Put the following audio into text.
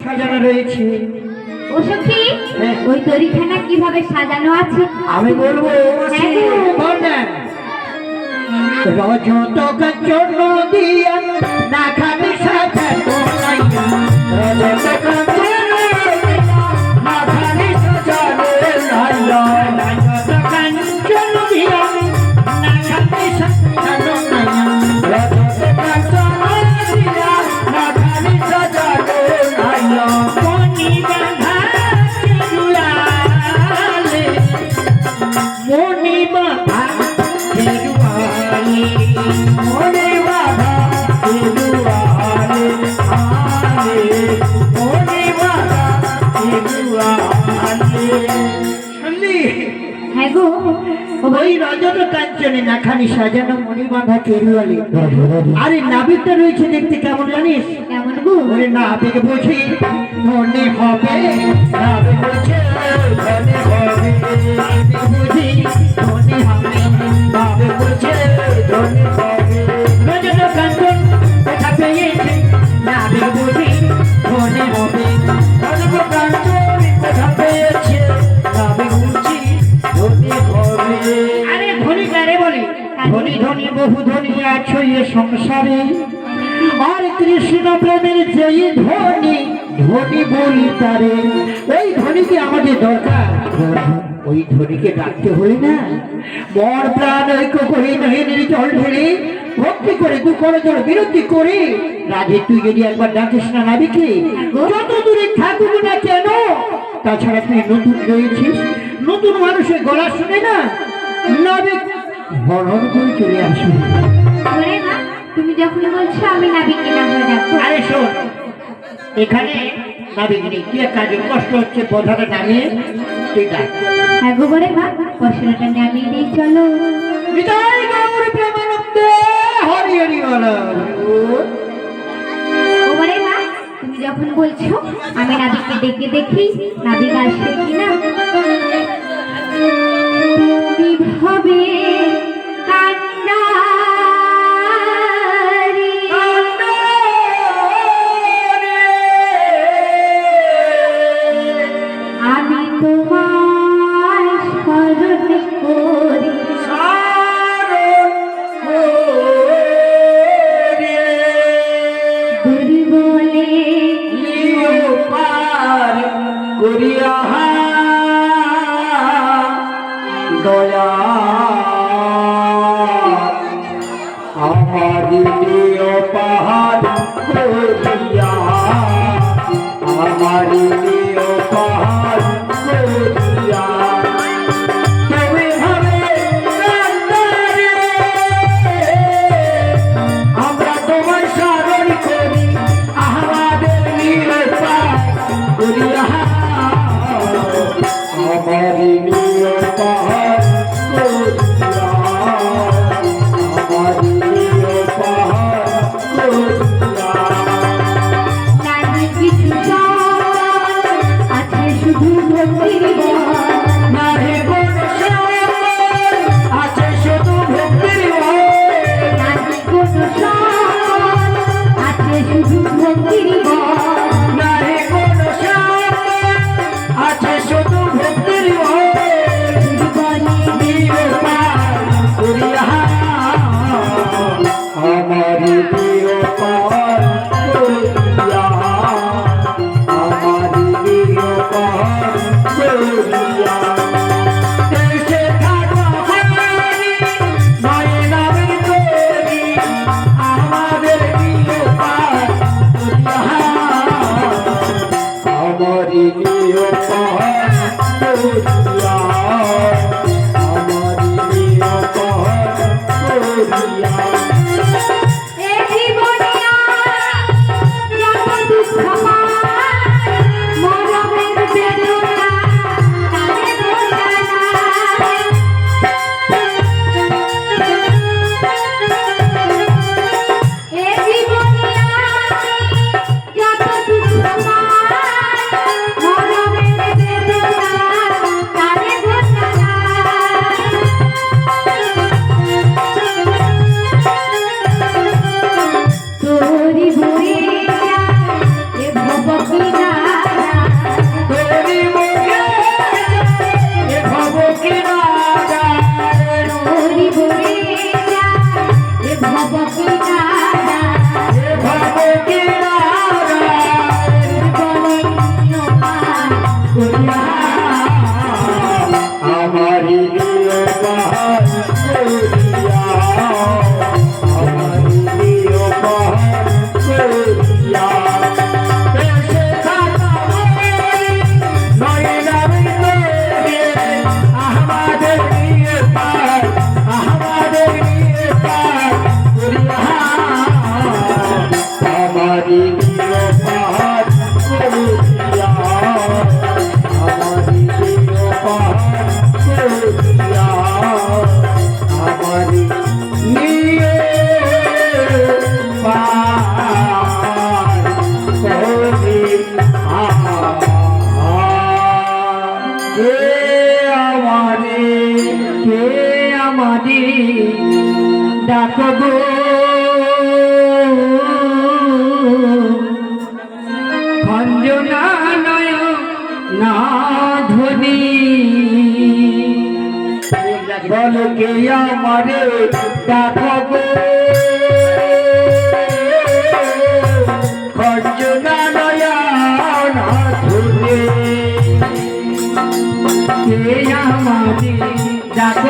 সাজানো রয়েছে। ও সখী, ওই তরিখানা কিভাবে সাজানো আছে আমি বলবো। রজত কাঞ্চন দিয়া না খানি সাজানো লাইয়া, রজত কাঞ্চন না খানি সাজানো লাইয়া, রজত কাঞ্চন দিয়া না খানি সাজানো লাইয়া, রজত কাঞ্চন দিয়া না খানি সাজানো লাইয়া, মনি বাঁধা দুলালে, মনি বাঁধা মনে বাধা আলে মনে বাধা শুনলি? হ্যাঁ গো, ওই রজত কাঞ্চনে নাখানি সাজানো মনি বাঁধা কেরুয়ালে। আরে নাবিকটা রয়েছে দেখতে কেমন জানিস? কেমন গো? ওরে নাবিক বুঝি মনে হবে, নাবিক বলছে মনে হবে, নাবিক বুঝি মনে হবে, নাবিক বলছে মনে হবে। রজত কাঞ্চন দেখা পেয়েছে, নাবিক বুঝি মনে হবে, রজত কাঞ্চন দেখা পেয়েছে, নাবিক বুঝি মনে হবে। আরে ধনী কারে বলে? ধনী ধনী বহু ধনী আছো এ সংসারে, আর কৃষ্ণ প্রেমের যেই ধনী ধনী বলি তারে। ওই ধনীকে আমাদের দরকার, ওই ধনীকে ডাকতে হলে না মন প্রাণ ঐক্য করে নহিনের জল ঢেলে ভক্তি করে দু করে জল বিরতি করে রাধে তুই যদি একবার ডাকিস না নাবিকে, যত দূরে থাকুক না কেন, তাছাড়া তুই নতুন রয়েছিস, নতুন মানুষের গলা শুনে না নাবিক হরণ করে চলে আসবে। ওরে মা, তুমি যখন বলছো আমি নাবিককে না হয়ে ডাকবো। আরে শোন, এখানে নাবিক নেই, কি কাজে কষ্ট হচ্ছে, পথাটা নামিয়ে তুই ডাক। হ্যাঁ গো বরে মা, কষ্টটা নামিয়ে দিই চলো। বিদায় গৌর প্রেমানন্দে হরি হরি বল। ও বরে মা, তুমি যখন বলছো আমি নাবিককে ডেকে দেখি নাবিক আসবে কিনা। কিভাবে কান্ডারি আমি তোমার স্মরণ করি, দুর্বলে করিয়া দয়া আমার প্রিয় পাহাড় করিয়া, আমার প্রিয় পাহাড় করিয়া, তুমি হবে কান্দারে, আমরা তোমার স্মরণ করি, আমাদের প্রিয় পাহাড় করিয়া, আমার প্রিয় পাহাড় করিয়া, আমার প্রিয় পাহাড় করিয়া। নারী কিছু আছে শুধু ভক্তির বল, নাহি কোনো সম্বল আছে শুধু ভক্তির বল, নারী কোনো সম্বল আছে শুধু ভক্তির বল, নাহি কোনো সম্বল আছে শুধু ভক্তির বল, দুর্বলে প্রিয় পার করিয়া, আমার প্রিয় পার করিয়া, আমার প্রিয় পার করিয়া। দেশে থাকা ভাই নয় নামের তৈরি, আমাদের প্রিয় পার করিয়া, আমার প্রিয় পার করিয়া, আমার প্রিয় পার করিয়া। এ জীবনিয়া যত দুঃখ পায়, মরমের বেদনা তারে বোঝায়। এ জীবনিয়া যত দুঃখ পায়, মরমের বেদনা কে আমাদের ডাকবো খঞ্জনা নয় না ধ্বনি বল কে আমারে ডাকবো খঞ্জনা নয় না ধ্বনি কে আমাদের ডাকবো